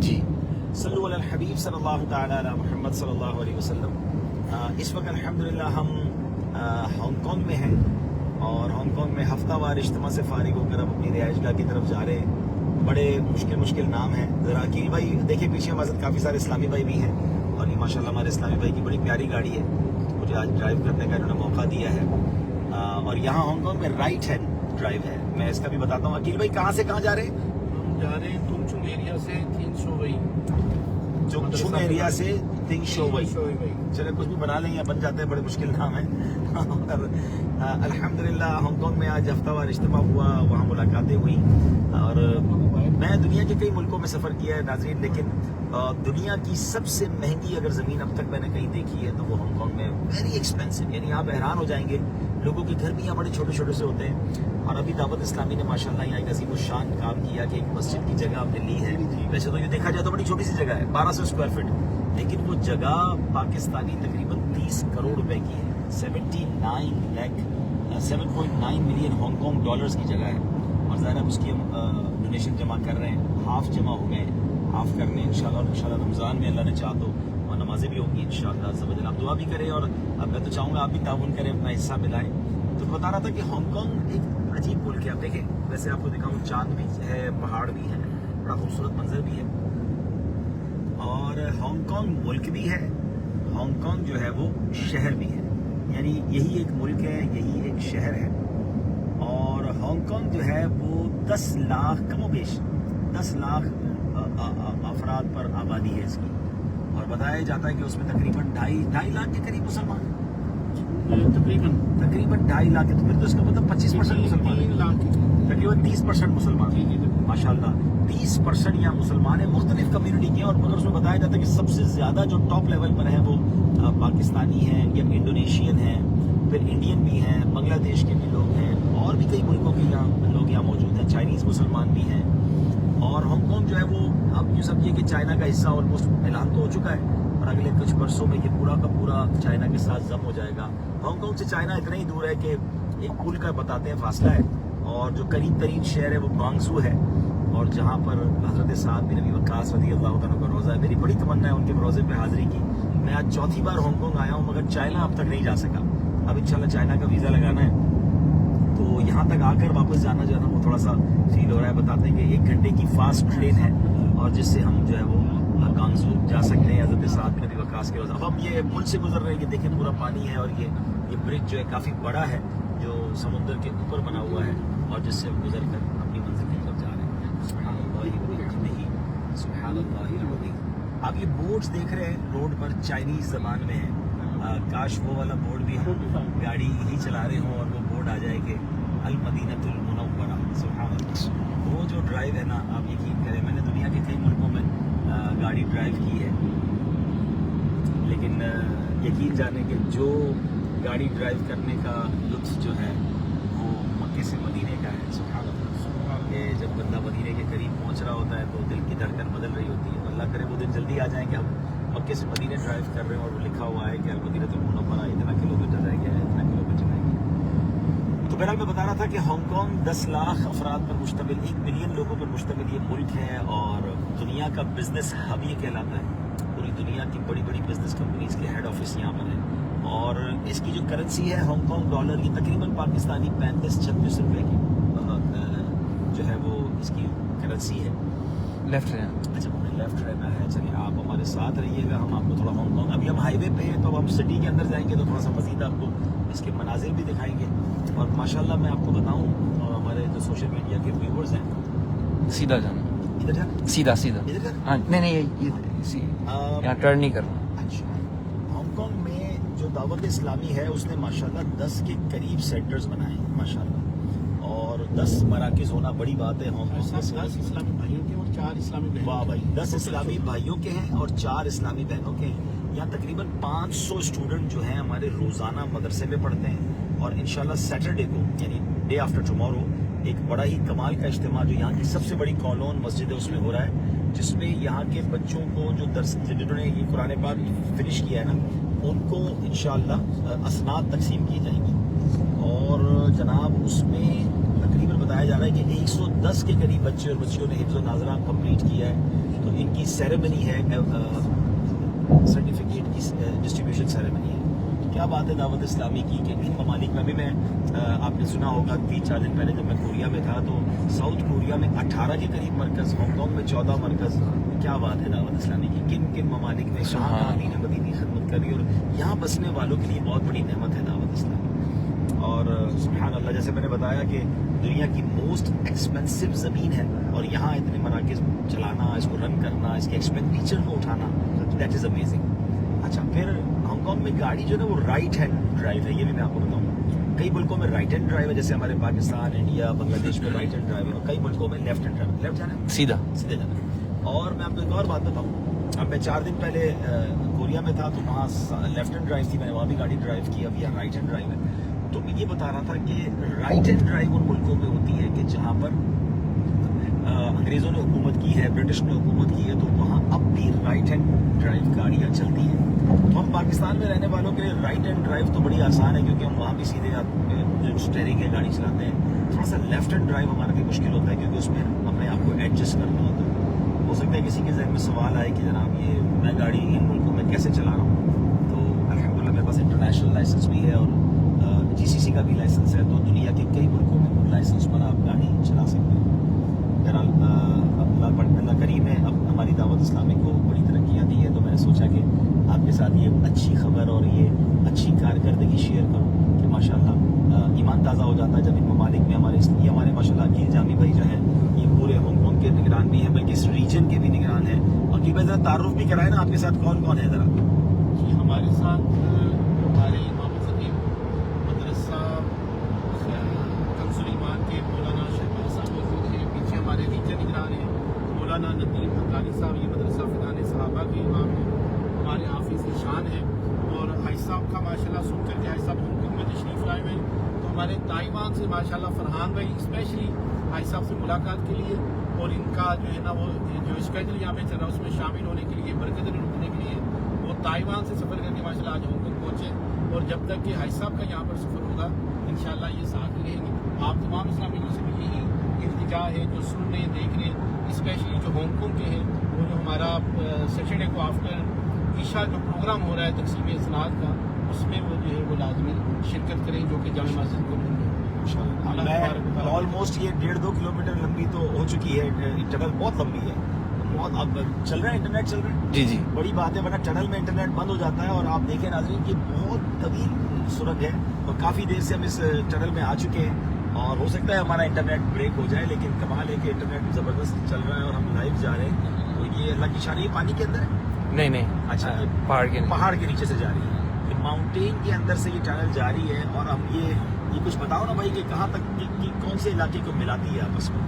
جی صلو علی الحبیب صلی اللہ تعالی علی محمد صلی اللہ علیہ وسلم. اس وقت الحمدللہ ہم ہانگ کانگ میں ہیں اور ہانگ کانگ میں ہفتہ وار اجتماع سے فارغ ہو کر اب اپنی رہائش گاہ کی طرف جا رہے ہیں. بڑے مشکل نام ہیں. ذرا عقیل بھائی دیکھیں پیچھے ہمارے کافی سارے اسلامی بھائی بھی ہیں اور یہ ماشاءاللہ ہمارے اسلامی بھائی کی بڑی پیاری گاڑی ہے. مجھے آج ڈرائیو کرنے کا انہوں نے موقع دیا ہے اور یہاں ہانگ کانگ میں رائٹ ہینڈ ڈرائیو ہے. میں اس کا بھی بتاتا ہوں. عقیل بھائی کہاں سے کہاں جا رہے ہیں؟ ہم جا رہے ہیں تنچنگ ایریا سے 300 وئی. چنچنگ ایریا سے 300 وئی. چلے کچھ بھی بنا لیں یا بن جاتے ہیں. بڑے مشکل نام ہے. اور الحمدللہ ہانگ کانگ میں آج ہفتہ وار اجتماع ہوا, وہاں ملاقاتیں ہوئی. اور میں دنیا کے کئی ملکوں میں سفر کیا ہے ناظرین, لیکن دنیا کی سب سے مہنگی اگر زمین اب تک میں نے کہیں دیکھی ہے تو وہ ہانگ کانگ میں ویری ایکسپینسو. یعنی آپ حیران ہو جائیں گے. لوگوں کے گھر بھی یہاں بڑے چھوٹے چھوٹے سے ہوتے ہیں. اور ابھی دعوت اسلامی نے ماشاءاللہ یہاں ایک عظیم الشان کام کیا کہ ایک مسجد کی جگہ آپ نے لی ہے. ویسے تو یہ دیکھا جائے تو بڑی چھوٹی سی جگہ ہے, 1200 اسکوائر فٹ, لیکن وہ جگہ پاکستانی تقریباً 30 کروڑ روپے کی ہے. 7.9 ملین ہانگ کانگ ڈالرز کی جگہ ہے. اور ظاہر اب اس کی ہم ڈونیشن جمع کر رہے ہیں. ہاف جمع ہو گئے, ہاف کرنے انشاءاللہ. اور انشاءاللہ رمضان میں اللہ نے چاہ تو اور نمازیں بھی ہوں گی انشاءاللہ. آپ دعا بھی کریں اور میں تو چاہوں گا آپ بھی تعاون کریں, اپنا حصہ ملائیں. تو بتا رہا تھا کہ ہانگ کانگ ایک عجیب ملک ہے. آپ دیکھیں ویسے آپ کو دکھاؤں, چاند بھی ہے, پہاڑ بھی ہے, بڑا خوبصورت منظر بھی ہے. اور ہانگ کانگ ملک بھی ہے, ہانگ کانگ جو ہے وہ شہر بھی ہے. یعنی یہی ایک ملک ہے, یہی ایک شہر ہے. اور ہانگ کانگ جو ہے وہ 10 لاکھ کم و بیش 10 لاکھ افراد پر آبادی ہے اس کی. اور بتایا جاتا ہے کہ اس میں تقریباً 2.5 لاکھ کے قریب مسلمان ہیں. تقریباً 2.5 لاکھ. تو پھر تو اس کا مطلب 25% مسلمان ہیں. تقریباً 30% مسلمان ہیں. ماشاءاللہ 30% یہاں مسلمان ہیں مختلف کمیونٹی کے. اور مگر اس میں بتایا جاتا ہے کہ سب سے زیادہ جو ٹاپ لیول پر ہیں وہ پاکستانی ہیں یا انڈونیشین ہیں, پھر انڈین بھی ہیں, بنگلہ دیش کے بھی لوگ ہیں, اور بھی کئی ملکوں کے یہاں لوگ یہاں موجود ہیں. چائنیز مسلمان بھی ہیں. اور ہانگ کانگ جو ہے وہ اب یہ سمجھیے کہ چائنا کا حصہ آلموسٹ اعلان تو ہو چکا ہے اور اگلے کچھ برسوں میں یہ پورا کا پورا چائنا کے ساتھ ضم ہو جائے گا. ہانگ کانگ سے چائنا اتنا ہی دور ہے کہ ایک پل کا بتاتے ہیں فاصلہ ہے. اور جو قریب ترین شہر ہے وہ گوانگژو ہے, اور جہاں پر حضرت سعد بن ابی وقاص رضی اللہ عنہ کا روضہ ہے. میری بڑی تمنا ہے ان کے روضے پہ حاضری کی. میں آج چوتھی بار ہانگ کانگ آیا ہوں مگر چائنا اب تک نہیں جا سکا. اب انشاءاللہ چائنا کا ویزا لگانا ہے تو یہاں تک آ کر واپس جانا جو ہے نا وہ تھوڑا سا فیل ہو رہا ہے. بتاتے ہیں کہ 1 گھنٹے کی فاسٹ ٹرین ہے اور جس سے ہم جو ہے وہ گوانگژو جا سکتے ہیں حضرت سعد بن ابی وقاص کے روضہ. اب ہم یہ پل سے گزر رہے ہیں, یہ دیکھیں پورا پانی ہے. اور یہ برج جو ہے کافی بڑا ہے جو سمندر کے اوپر بنا ہوا ہے اور جس سے ہم گزر کر اپنی منزل کی طرف جا رہے ہیں. سبحان اللہ وبحمدہ, سبحان اللہ العظیم. آپ یہ بورڈز دیکھ رہے ہیں روڈ پر چائنیز زبان میں ہیں. کاش وہ والا بورڈ بھی ہم گاڑی ہی چلا رہے ہوں اور وہ بورڈ آ جائے کہ المدینۃ المنورہ. سبحان اللہ. وہ جو ڈرائیو ہے نا, آپ یقین کریں میں نے دنیا کے کئی ملکوں میں گاڑی ڈرائیو کی ہے, لیکن یقین جانے کہ جو گاڑی ڈرائیو کرنے کا لطف جو ہے وہ مکے سے مدینے کا ہے. سبحان اللہ. کہ جب بندہ مدینے کے قریب پہنچ رہا ہوتا ہے تو دل کی دھڑکن بدل رہی ہوتی ہے. اللہ کرے وہ دن جلدی آ جائیں کہ ہم مکے سے مدینے ڈرائیو کر رہے ہیں اور وہ لکھا ہوا ہے کہ المدینۃ المنورہ اتنا کلومیٹر رہ گیا ہے, اتنا کلومیٹر رہ گیا. تو بہرحال میں بتا رہا تھا کہ ہانگ کانگ 10 لاکھ افراد پر مشتمل, 1 ملین لوگوں پر مشتمل یہ ملک ہے اور دنیا کا بزنس ہب یہ کہلاتا ہے. پوری دنیا کی بڑی بڑی بزنس کمپنیز کے ہیڈ آفس یہاں پر ہے. اور اس کی جو کرنسی ہے ہانگ کانگ ڈالر, یہ تقریباً پاکستانی 35-36 روپے کی جو ہے وہ اس کی کرنسی ہے. لیفٹ ہے. اچھا ہمیں لیفٹ رہنا ہے. چلیے آپ ہمارے ساتھ رہیے گا, ہم آپ کو تھوڑا ہانگ کانگ, ابھی ہم ہائی وے پہ ہیں تو ہم سٹی کے اندر جائیں گے تو تھوڑا سا مزید آپ کو اس کے مناظر بھی دکھائیں گے. اور ماشاءاللہ میں آپ کو بتاؤں ہمارے جو سوشل میڈیا کے ویورز ہیں, سیدھا جانا, ادھر جانا, سیدھا ادھر جانا. ہاں نہیں یہاں ٹرن نہیں کرنا. اچھا, ہانگ کانگ میں جو دعوت اسلامی ہے اس نے ماشاءاللہ 10 کے قریب سینٹرز بنائے ہیں ماشاءاللہ, اور 10 مراکز ہونا بڑی بات ہے. ہانگ کانگ 10 اسلامی بھائیوں کے اور 4 اسلامی بہنوں. واہ بھائی, 10 اسلامی بھائیوں کے ہیں اور 4 اسلامی بہنوں کے ہیں. یہاں تقریباً 500 اسٹوڈنٹ جو ہیں ہمارے روزانہ مدرسے میں پڑھتے ہیں. اور انشاءاللہ سیٹرڈے کو یعنی ڈے آفٹر ٹمورو ایک بڑا ہی کمال کا اجتماع جو یہاں کی سب سے بڑی کالون مسجد ہے اس میں ہو رہا ہے, جس میں یہاں کے بچوں کو جو درس جنہوں نے یہ قرآن پاک فنش کیا ہے نا ان کو انشاءاللہ اسناد تقسیم کی جائیں گی. اور جناب اس میں تقریباً بتایا جا رہا ہے کہ 110 کے قریب بچے اور بچیوں نے حفظ و ناظرہ کمپلیٹ کیا ہے. تو ان کی سیریمنی ہے, سرٹیفکیٹ کی ڈسٹریبیوشن سیریمنی ہے. کیا بات ہے دعوت اسلامی کی کہ ان ممالک میں بھی میں آپ نے سنا ہوگا 3-4 دن پہلے جب میں کوریا میں تھا تو ساؤتھ کوریا میں 18 کے قریب مرکز, ہانگ کانگ میں 14 مرکز. کیا بات ہے دعوت اسلامی کی, کن کن ممالک میں کہاں دین مدینی خدمت کر رہی ہے, اور یہاں بسنے والوں کے لیے بہت بڑی نعمت ہے دعوت اسلامی. اور سبحان اللہ, جیسے میں نے بتایا کہ دنیا کی موسٹ ایکسپینسو زمین ہے, اور یہاں اتنے مراکز چلانا, اس کو رن کرنا, اس کے ایکسپینڈیچر کو اٹھانا, دیٹ از امیزنگ. اچھا, پھر ہانگ کانگ میں گاڑی جو ہے نا وہ رائٹ ہینڈ ڈرائیو ہے, یہ بھی میں آپ کو بتاؤں. کئی ملکوں میں رائٹ ہینڈ ڈرائیو ہے, جیسے ہمارے پاکستان, انڈیا, بنگلہ دیش میں رائٹ ہینڈ ڈرائیو ہے, اور کئی ملکوں میں لیفٹ ہینڈ ڈرائیو, لیفٹ جانا ہے, سیدھا. سیدھے جانا ہے. اور میں آپ کو ایک اور بات بتاؤں, اب میں 4 دن پہلے کوریا میں تھا تو وہاں لیفٹ ہینڈ ڈرائیو تھی, میں نے وہاں بھی گاڑی ڈرائیو کی. اب یہاں رائٹ ہینڈ ڈرائیو ہے. تو میں یہ بتا رہا تھا کہ رائٹ ہینڈ ڈرائیو ان ملکوں میں ہوتی ہے کہ جہاں پر انگریزوں نے حکومت کی ہے, برٹش نے حکومت کی ہے, تو وہاں اب بھی رائٹ ہینڈ ڈرائیو گاڑیاں چلتی ہیں. تو ہم پاکستان میں رہنے والوں کے لیے رائٹ ہینڈ ڈرائیو تو بڑی آسان ہے, کیونکہ ہم وہاں بھی سیدھے اسٹیئرنگ ہے گاڑی چلاتے ہیں. تھوڑا سا لیفٹ ہینڈ ڈرائیو ہمارے لیے مشکل ہوتا ہے, کیونکہ اس میں اپنے آپ کو ایڈجسٹ کرنا ہوتا ہے. ہو سکتا ہے کسی کے ذہن میں سوال آئے کہ جناب یہ میں گاڑی ان ملکوں میں کیسے چلا رہا ہوں. تو الحمدللہ میرے پاس انٹرنیشنل لائسنس بھی ہے, اور GCC کا بھی لائسنس ہے, تو دنیا کے کئی ملکوں میں لائسنس پر آپ گاڑی چلا سکتے ہیں. اللہ کریم ہے, اب ہماری دعوت اسلامی کو بڑی ترقیاں دی ہے, تو میں نے سوچا کہ آپ کے ساتھ یہ اچھی خبر اور یہ اچھی کارکردگی شیئر کروں کہ ماشاءاللہ ایمان تازہ ہو جاتا ہے جب ان ممالک میں ہمارے ماشاءاللہ عقیل جامی بھائی جو ہیں یہ پورے ہانگ کانگ کے نگران بھی ہیں, بلکہ اس ریجن کے بھی نگران ہیں. اور کہ بھائی ذرا تعارف بھی کرائے نا, آپ کے ساتھ کون کون ہے ذرا. جی, ہمارے ساتھ ہمارے امام خطیب مدرسہ کنز ایمان کے مولانا شہباز صاحب موجود ہیں. پیچھے ہمارے ریجن نگران ہیں مولانا ندیم حقانی صاحب, یہ مدرسہ فقان صحابہ کے امام ہیں. ہمارے حافظ شان ہیں, اور حاج صاحب کا ماشاءاللہ سن کر کے حاج صاحب ہانگ کانگ میں تشریف لائے ہوئے ہیں. تو ہمارے تائیوان سے ماشاءاللہ فرحان بھائی اسپیشلی حاج صاحب سے ملاقات کے لیے, اور ان کا جو ہے نا وہ جو اسکیجول یہاں پہ چل رہا ہے اس میں شامل ہونے کے لیے, برکتیں لوٹنے کے لیے وہ تائیوان سے سفر کر کے ماشاءاللہ آج ہانگ کانگ پہنچے. اور جب تک کہ حاج صاحب کا یہاں پر سفر ہوگا انشاءاللہ یہ ساتھ ہی رہیں گے. آپ تمام اسلامیوں سے بھی یہی التجا ہے جو سن رہے ہیں, دیکھ رہے ہیں, اسپیشلی جو ہانگ کانگ کے ہیں, وہ جو ہمارا سیٹرڈے کو آفٹر عشاء جو پروگرام ہو رہا ہے تقسیم اسناد کا, اس میں وہ جو ہے وہ لازمی شرکت کریں, جو کہ جامع مسجد کو ملیں گے. میں آلموسٹ یہ 1.5-2 کلومیٹر لمبی تو ہو چکی ہے, ٹنل بہت لمبی ہے, بہت. اب چل رہا ہے انٹرنیٹ, چل رہا ہے جی جی, بڑی بات ہے, ورنہ ٹنل میں انٹرنیٹ بند ہو جاتا ہے. اور آپ دیکھیں ناظرین کہ بہت طویل سرنگ ہے, اور کافی دیر سے ہم اس ٹنل میں آ چکے ہیں, اور ہو سکتا ہے ہمارا انٹرنیٹ بریک ہو جائے, لیکن کمال ہے کہ انٹرنیٹ زبردست چل رہا ہے اور ہم لائیو جا رہے ہیں. تو یہ اللہ کی شان, یہ پانی کے اندر ہے. نہیں اچھا, پہاڑ کے نیچے سے جا رہی ہے, ماؤنٹین کے اندر سے یہ ٹنل جاری ہے. اور ہم یہ کچھ بتاؤ نا بھائی کہ کہاں تک کون سے علاقے کو ملاتی ہے آپس میں,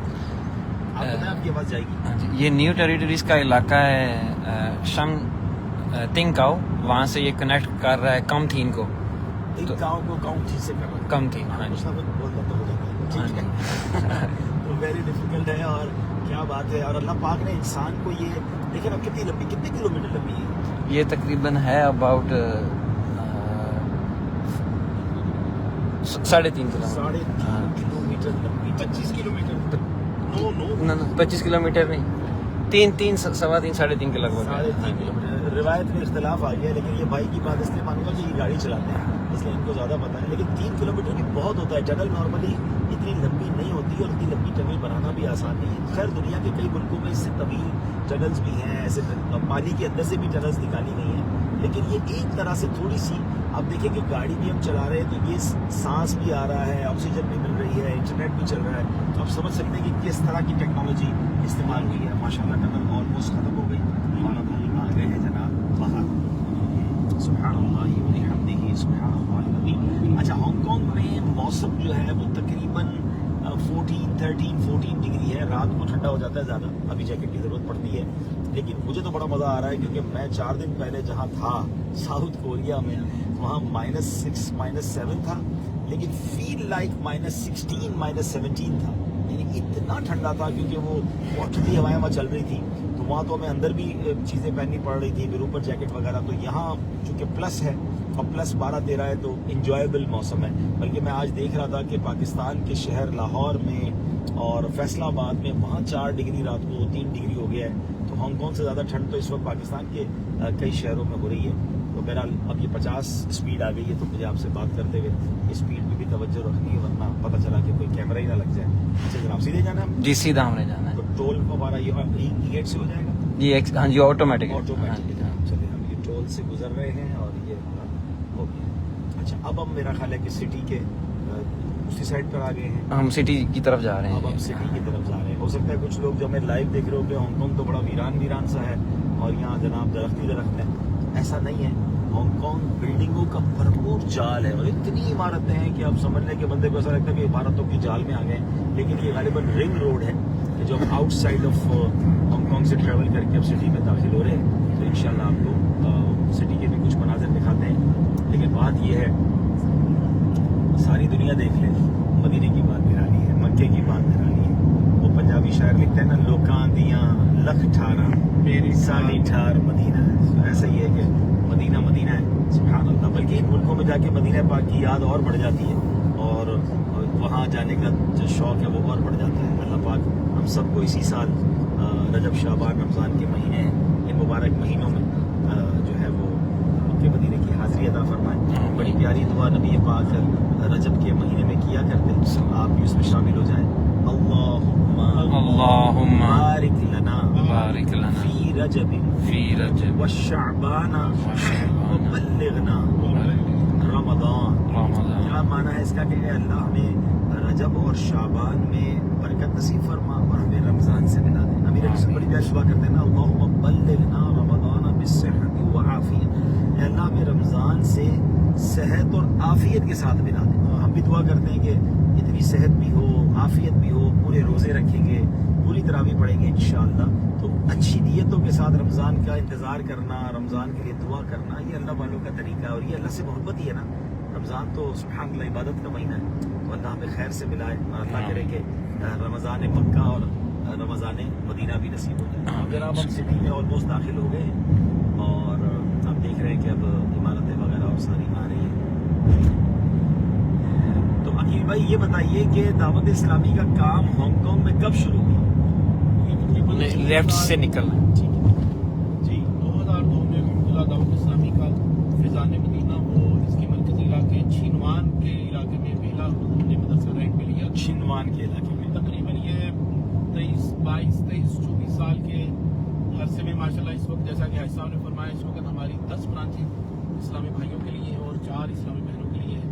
آپ بتائیں, آپ کی آواز جائے گی. یہ نیو ٹیریٹریز کا علاقہ ہے شنگ تنگاؤ, وہاں سے یہ کنیکٹ کر رہا ہے کم تھین کو. ایک گاؤں کو کاؤنٹ سے کر رہا ہے, کم تھین. ہاں جی, بولتا تو ہو جاتا ہے, ٹھیک ہے. تو ویری ڈیفیکلٹ ہے, اور کیا بات ہے. اور اللہ پاک نے انسان کو یہ دیکھیں نا کتنی لمبی, کتنے کلومیٹر لمبی ہے یہ تقریباً ہے اباؤٹ 3.5 کلومیٹر. 3.5 کلومیٹر لمبی, 25 کلومیٹر. نو 25 کلومیٹر نہیں, 3.5 کے لگ بھگ. 3.5 کلومیٹر. روایت میں اختلاف آ گیا, لیکن یہ بھائی کی بات اس لیے مانوں گا کہ یہ گاڑی چلاتے ہیں, اس لیے ان کو زیادہ پتا ہے. لیکن 3 کلومیٹر بھی بہت ہوتا ہے. ٹنل نارملی اتنی لمبی نہیں ہوتی, اور اتنی لمبی ٹنل بنانا بھی آسان نہیں ہے. خیر دنیا کے کئی ملکوں میں اس سے طویل ٹنلز بھی ہیں, ایسے پانی کے اندر سے بھی ٹنلز نکالی گئی ہیں, لیکن یہ ایک طرح سے تھوڑی سی. اب دیکھیں کہ گاڑی بھی ہم چلا رہے ہیں تو یہ سانس بھی آ رہا ہے, آکسیجن بھی مل رہی ہے, انٹرنیٹ بھی چل رہا ہے. تو آپ سمجھ سکتے ہیں کہ کس طرح کی ٹیکنالوجی استعمال ہوئی ہے. ماشاءاللہ ٹنل آلموسٹ ختم ہو گئی, ہمارا تو آ گئے ہیں جناب باہر. سبحان اللہ وبحمدہ سبحان اللہ العظیم. اچھا, ہانگ کانگ میں موسم جو ہے وہ تقریباً 13-14 ڈگری ہے. رات کو ٹھنڈا ہو جاتا ہے زیادہ, ابھی جیکٹ کی ضرورت پڑتی ہے. لیکن مجھے تو بڑا مزہ آ رہا ہے, کیونکہ میں 4 دن پہلے جہاں تھا ساؤتھ کوریا میں, وہاں -6 -7 تھا, لیکن فیل لائک -16 -17 تھا. یعنی اتنا ٹھنڈا تھا, کیونکہ وہ بہت ٹھنڈی ہوائیں وہاں چل رہی تھی. تو وہاں تو ہمیں اندر بھی چیزیں پہننی پڑ رہی تھی, پھر اوپر جیکٹ وغیرہ. تو یہاں چونکہ پلس ہے اور +12-13 ہے, تو انجوائبل موسم ہے. بلکہ میں آج دیکھ رہا تھا کہ پاکستان کے شہر لاہور میں اور فیصل آباد میں وہاں 4 ڈگری رات کو 3 ڈگری ہو گیا ہے. تو تو ہانگ کانگ سے زیادہ ٹھنڈ تو اس وقت پاکستان کے کئی شہروں میں ہو رہی ہے. تو بہرحال اب یہ 50 اسپیڈ آ گئی ہے, تو مجھے آپ سے بات کرتے ہوئے اسپیڈ پہ بھی توجہ رکھنی ہے, ورنہ پتہ چلا کہ کوئی کیمرہ ہی نہ لگ جائے. اچھا جناب, سیدھے جانا ہے ہم؟ جی سیدھا ہم نے جانا ہے. تو ٹول ہمارا یہ گیٹ سے ہو جائے گا؟ جی ہاں جی آٹومیٹک. آٹومیٹک. چلے ہم یہ ٹول سے گزر رہے ہیں اور یہ ہو گیا. اچھا, اب ہم میرا خیال ہے کہ سٹی کے اسی سائڈ پر آ گئے ہیں. ہم سٹی کی طرف جا رہے اب ہم ہیں. سٹی کی طرف جا رہے ہیں. ہو سکتا ہے کچھ لوگ جو ہمیں لائیو دیکھ رہے ہو کہ ہانگ کانگ تو بڑا ویران سا ہے اور یہاں جناب درخت ہی درخت ہے. ایسا نہیں ہے. ہانگ کانگ بلڈنگوں کا بھرپور جال ہے اور اتنی عمارتیں ہیں کہ آپ سمجھ لیں کہ بندے کو ایسا لگتا ہے کہ عمارتوں کی جال میں آ گئے ہیں. لیکن یہ غالباً رنگ روڈ ہے کہ جو ہم out side of Hong Kong سے ٹریول کر کے اب سٹی میں داخل ہو رہے ہیں. تو انشاءاللہ آپ کو سٹی کے بھی کچھ مناظر دکھاتے ہیں. لیکن بات یہ ہے, ساری دنیا دیکھ لیں, مدینے کی بات نرالی ہے, مکے کی بات نرالی ہے. وہ پنجابی شاعر لکھتے ہیں نا, لوکاں دیاں لکھ ٹھارا میری سالی ٹھار مدینہ ہے. ایسا ہی ہے کہ مدینہ مدینہ ہے. سبحان اللہ. بلکہ ان ملکوں میں جا کے مدینہ پاک کی یاد اور بڑھ جاتی ہے اور وہاں جانے کا جو شوق ہے وہ اور بڑھ جاتا ہے. اللہ پاک ہم سب کو اسی سال رجب شعبان رمضان کے مہینے ہیں, ان مبارک مہینوں میں جو ہے وہ مکہ مدینے کی حاضری عطا فرمائے. بڑی پیاری دعا نبی پاک رجب کے مہینے میں کیا کرتے, آپ بھی اس میں شامل ہو جائیں. اللہم بارک لنا بارک لنا فی رجب فی رجب والشعبان وبلغنا رمضان. رمضان. کیا معنی ہے اس کا کہ اے اللہ ہمیں رجب اور شعبان میں برکت نصیب فرما اور ہمیں رمضان سے ملا دے. امیر رسول بڑی پیاری دعا کرتے ہیں نا, اللہم بلغنا رمضان بالصحت والعافیہ. اے اللہ ہمیں رمضان سے صحت اور عافیت کے ساتھ ملا دے. ہم بھی دعا کرتے ہیں کہ اتنی صحت بھی ہو, عافیت بھی ہو, پورے روزے رکھیں گے, پوری تراویح پڑھیں گے انشاءاللہ. تو اچھی نیتوں کے ساتھ رمضان کا انتظار کرنا, رمضان کے لیے دعا کرنا, یہ اللہ والوں کا طریقہ ہے اور یہ اللہ سے محبت ہی ہے نا. رمضان تو سبحان اللہ عبادت کا مہینہ ہے. تو اللہ ہمیں خیر سے ملائے اور اللہ کرے کہ رمضان مکہ اور رمضان مدینہ بھی نصیب ہو جائے. اب جناب ہم سٹی میں آلموسٹ داخل ہو گئے ہیں اور اب دیکھ رہے ہیں کہ اب عمارتیں وغیرہ اور ساری آ رہی ہیں. تو عقیل بھائی یہ بتائیے کہ دعوت اسلامی کا کام ہانگ کانگ میں کب شروع ہوا؟ لیفٹ سے نکلنا. جی 2002 میں الحمدللہ دعوت اسلامی کا فیضان مدینہ وہ اس کے مرکزی علاقے چھینوان کے علاقے میں پہلا ہم نے مدرسہ رینٹ پہ لیا. چھینوان کے علاقے میں تقریباً یہ 23-24 سال کے عرصے میں ماشاءاللہ اس وقت جیسا کہ حاج صاحب نے فرمایا اس وقت ہماری 10 برانچیں اسلامی بھائیوں کے لیے اور 4 اسلامی بہنوں کے لیے ہے.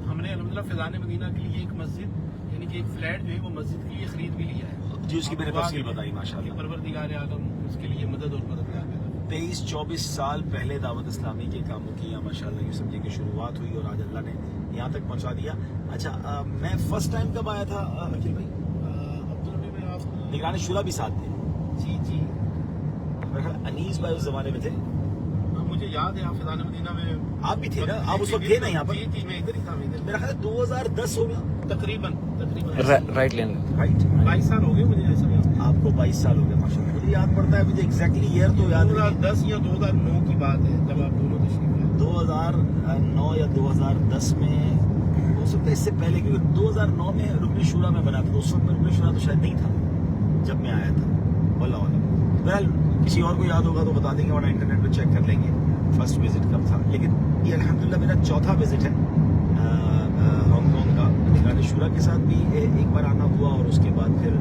ہم نے الحمدللہ فیضان مدینہ کے لیے ایک مسجد یعنی کہ ایک فلیٹ جو ہے وہ مسجد کے لیے خرید بھی لیا ہے. جی اس کی میں نے تفصیل بتائی ماشاءاللہ. پروردگار عالم اس کے لیے مدد اور مددگار ہے. 23-24 سال پہلے دعوت اسلامی کے کاموں کی ماشاءاللہ یہ سمجھے کہ شروعات ہوئی اور آج اللہ نے یہاں تک پہنچا دیا. اچھا میں فرسٹ ٹائم کب آیا تھا عقیل بھائی؟ عبدالربی میں آپ نگران شورا بھی ساتھ تھے. جی جی میرا خیال انیس بھائی اس زمانے میں تھے. مجھے یاد ہے آپ فیضان مدینہ میں آپ بھی تھے نا, آپ اس وقت تھے نا یہاں پر؟ جی جی میں ادھر ہی تھا. میرا خیال 2010 ہو گیا تقریباً رائٹ لین. رائٹ. 22 سال ہو گئے مجھے ایسا یاد. آپ کو 22 سال ہو گئے ماشاءاللہ. مجھے یاد پڑتا ہے, مجھے ایگزیکٹلی ایئر تو یاد نہیں. 2010 یا 2009 کی بات ہے جب آپ دونوں تشریف لائے. 2009 یا 2010 میں ہو سکتا ہے, اس سے پہلے, کیونکہ 2009 میں رکن شورا میں بنا تھا. اس وقت میں رکن شورا تو شاید نہیں تھا جب میں آیا تھا. واللہ عالم. بہرحال کسی اور کو یاد ہوگا تو بتا دیں گے, ورنہ انٹرنیٹ پہ چیک کر لیں گے فرسٹ وزٹ کب تھا. لیکن یہ الحمدللہ میرا چوتھا وزٹ ہے ہانگ کانگ کا. نگران شورا کے ساتھ بھی ایک بار آنا ہوا اور اس کے بعد پھر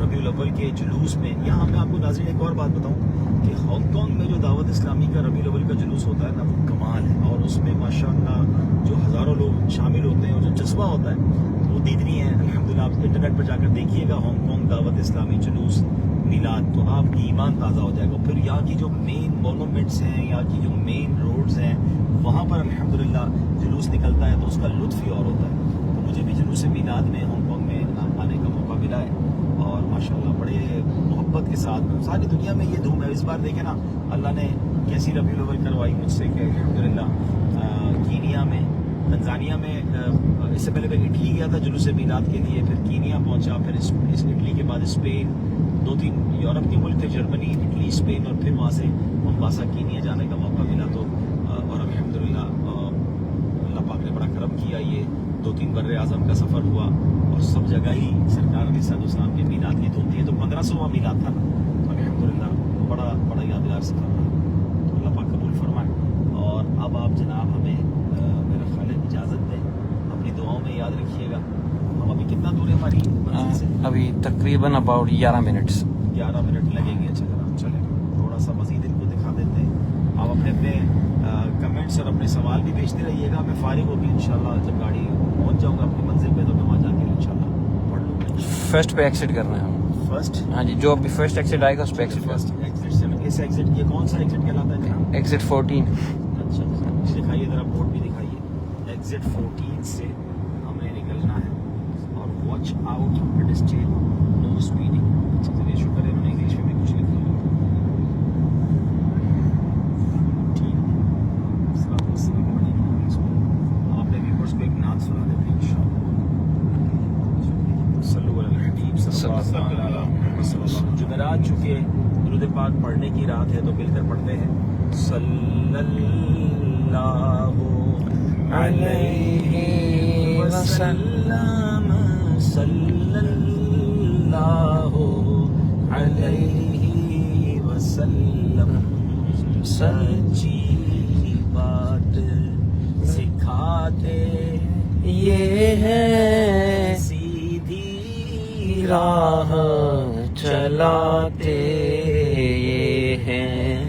ربیع الاول کے جلوس میں. یہاں میں آپ کو ناظرین ایک اور بات بتاؤں کہ ہانگ کانگ میں جو دعوت اسلامی کا ربیع الاول کا جلوس ہوتا ہے نا, وہ کمال ہے. اور اس میں ماشاءاللہ جو ہزاروں لوگ شامل ہوتے ہیں اور جو جذبہ ہوتا ہے وہ دیدنی ہے الحمدللہ. آپ انٹرنیٹ پر جا کر دیکھیے گا ہانگ کانگ دعوت اسلامی جلوس میلاد, تو آپ کی ایمان تازہ ہو جائے گا. پھر یہاں کی جو مین مونومنٹس ہیں, یہاں کی جو مین روڈز ہیں, وہاں پر الحمدللہ جلوس نکلتا ہے تو اس کا لطف ہی اور ہوتا ہے. تو مجھے بھی جلوس میلاد میں ہانگ کانگ میں آنے کا موقع ملا ہے اور ماشاءاللہ بڑے محبت کے ساتھ. ساری دنیا میں یہ دھوم ہے. اس بار دیکھیں نا اللہ نے کیسی ربیع الاول کروائی مجھ سے کہ الحمدللہ کینیا میں, تنزانیہ میں, اس سے پہلے میں اٹلی گیا تھا جلوس میلاد کے لیے, پھر کینیا پہنچا, پھر اس اٹلی کے بعد اسپین, 2-3 یورپ کے ملک تھے, جرمنی, اٹلی, اسپین, اور پھر وہاں سے ممباسا کینیا جانے کا موقع ملا. تو اور الحمدللہ اللہ پاک نے بڑا کرم کیا. یہ 2-3 بر اعظم کا سفر ہوا اور سب جگہ ہی سرکار علیہ السلام کے میلاد کی دھوم تھی. تو 1500واں میلاد تھا نا, تو الحمدللہ بڑا بڑا یادگار سفر رہا. اللہ پاک قبول فرمائے. اور اب آپ جناب ہمیں میرا خیال ہے اجازت دیں, اپنی دعاؤں میں یاد رکھیے گا. ہم ابھی کتنا دور ہے ہماری منزل سے؟ ابھی تقریباً اباؤٹ 11 منٹس. 11 منٹ لگیں گے. اچھا جناب چلیں تھوڑا سا مزید ان کو دکھا دیتے ہیں. آپ اپنے کمنٹس اور اپنے سوال بھی بھیجتے رہیے گا. میں فارغ ہوگی انشاءاللہ جب گاڑی پہنچ جاؤں گا اپنی منزل پہ تو میں وہاں جا کے انشاءاللہ پڑھ لوں گا. فرسٹ پہ ایکسٹ کرنا ہے ہم. فرسٹ ہاں جی, جو ابھی فرسٹ ایکسٹ آئے گا اس پہ ایکسٹ کرنا. ایگزٹ سے اس ایگزٹ یہ کون سا ایگزٹ کہلاتا ہے جناب؟ ایکسٹ 14. اچھا دکھائیے ذرا, بورڈ بھی دکھائیے. ایگزٹ 14 سے ہمیں نکلنا ہے. اور واچ آؤٹ پیڈسٹرین نو اسپیڈنگ. چلیے شکر ہے انہوں نے انگلش میں بھی کچھ لکھا ہے. ٹھیک ہے, آپ نے ویورز کو ایک نعت سنا دیتے ہیں انشاءاللہ. صلو علی الحبیب صلی اللہ علیہ وسلم. جمعرات چونکہ درود پاک پڑھنے کی رات ہے تو مل کر پڑھتے ہیں. صلی اللہ علیہ وسلم, صلی اللہ علیہ وسلم. سچی بات سکھاتے یہ ہے سیدھی راہ چلاتے یہ ہیں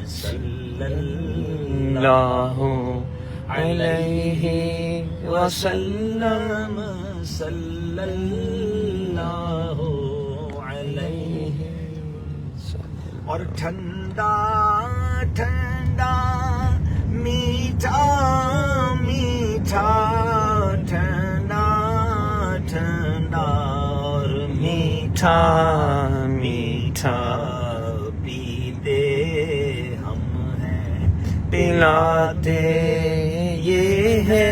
صلی اللہ علیہ وسلم. صلی اللہ علیہ. اور ٹھنڈا ٹھنڈا میٹھا میٹھا ٹھنڈا ٹھنڈا اور میٹھا میٹھا پیتے ہم ہیں پلاتے یہ ہے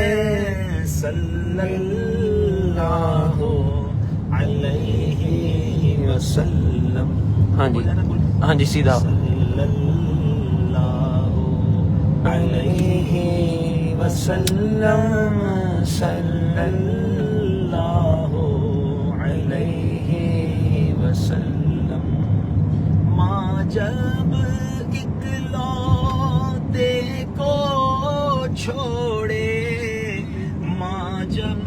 صلی اللہ علیہ وسلم. ہاں جی سیدھا. صلی اللہ علیہ وسلم. صلی اللہ علیہ وسلم. ماں جب اکلوتے کو چھوڑے, ماں جب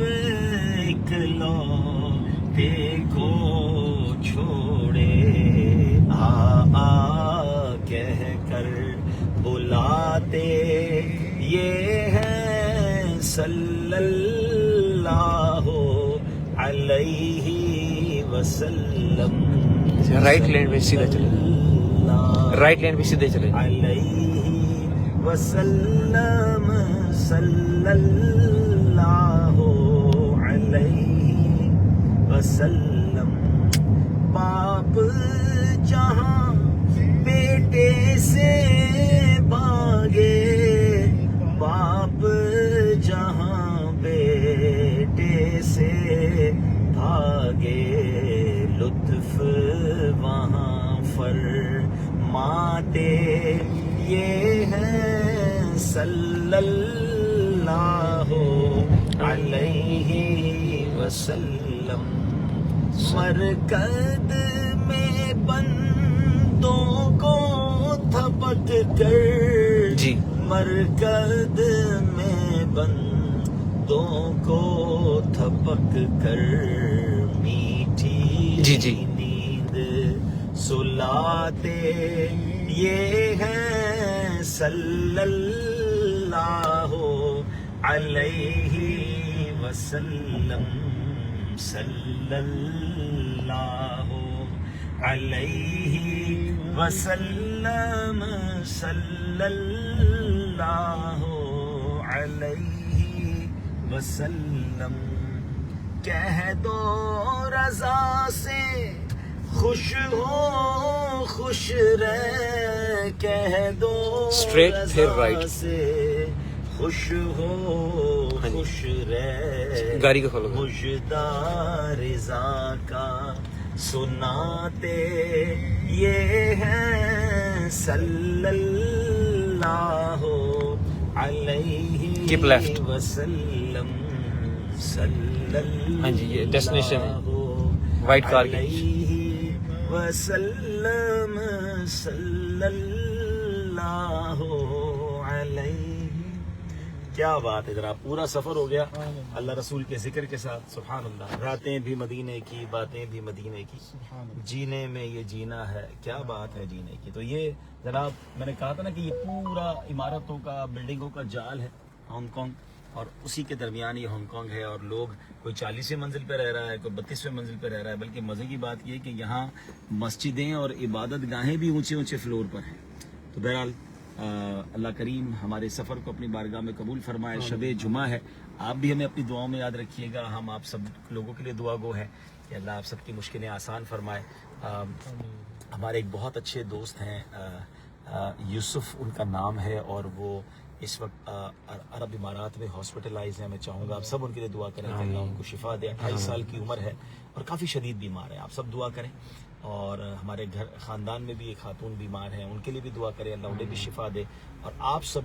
اکلوتے کو چھوڑے, کہہ کر بلاتے یہ ہے صلی اللہ علیہ وسلم. رائٹ لین پہ سیدھا چلے, رائٹ لین پہ سیدھے چلے. علیہ وسلم. صلی اللہ علیہ وسلم. باپ جہاں بیٹے سے بھاگے, باپ جہاں بیٹے سے بھاگے, لطف وہاں فرماتے یہ ہے صلی اللہ علیہ وسلم. مرکد میں بندوں کو تھپک کر جی, مرکد میں بندوں کو تھپک کر میٹھی جی جی نیند سلاتے یہ ہے صلی اللہ علیہ وسلم. صلی اللہ علیہ وسلم. صلی اللہ علیہ وسلم. کہہ دو رضا سے خوش ہو خوش رہ, کہہ دو Straight پھر رضا right. سے خوش ہو خوش رہ, گاڑی کو فالو کرو. مجدہ رضا کا سناتے یہ ہے صلی اللہ علیہ Keep left. وسلم. صلی اللہ ہاں جی, یہ ڈیسٹینیشن ہے وائٹ کار کی. علیہ وسلم صلی اللہ علیہ. کیا بات ہے جناب, پورا سفر ہو گیا اللہ رسول کے ذکر کے ساتھ. سبحان اللہ, راتیں بھی مدینے کی, باتیں بھی مدینے کی, جینے میں یہ جینا ہے, کیا بات ہے جینے کی. تو یہ جناب میں نے کہا تھا نا کہ یہ پورا عمارتوں کا, بلڈنگوں کا جال ہے ہانگ کانگ, اور اسی کے درمیان یہ ہانگ کانگ ہے. اور لوگ کوئی 40ویں منزل پہ رہ رہا ہے, کوئی 32ویں منزل پہ رہ رہا ہے. بلکہ مزے کی بات یہ ہے کہ یہاں مسجدیں اور عبادت گاہیں بھی اونچے اونچے فلور پر ہیں. تو بہرحال اللہ کریم ہمارے سفر کو اپنی بارگاہ میں قبول فرمائے. شب جمعہ ہے, آپ بھی ہمیں اپنی دعاؤں میں یاد رکھیے گا. ہم آپ سب لوگوں کے لیے دعا گو ہے کہ اللہ آپ سب کی مشکلیں آسان فرمائے. ہمارے ایک بہت اچھے دوست ہیں یوسف ان کا نام ہے, اور وہ اس وقت عرب امارات میں ہاسپٹلائز ہیں. میں چاہوں گا آپ سب ان کے لیے دعا کریں کہ اللہ ان کو شفا دے. 28 سال کی عمر ہے اور کافی شدید بیمار ہے. آپ سب دعا کریں. اور ہمارے گھر خاندان میں بھی ایک خاتون بیمار ہیں, ان کے لیے بھی دعا کریں اللہ انہیں بھی شفا دے. اور آپ سب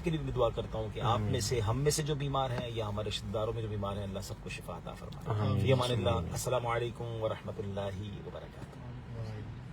کے لیے بھی دعا کرتا ہوں کہ آپ میں سے, ہم میں سے جو بیمار ہیں یا ہمارے رشتہ داروں میں جو بیمار ہیں, اللہ سب کو شفا عطا فرمائے. فی امان اللہ. السلام علیکم ورحمۃ اللہ وبرکاتہ.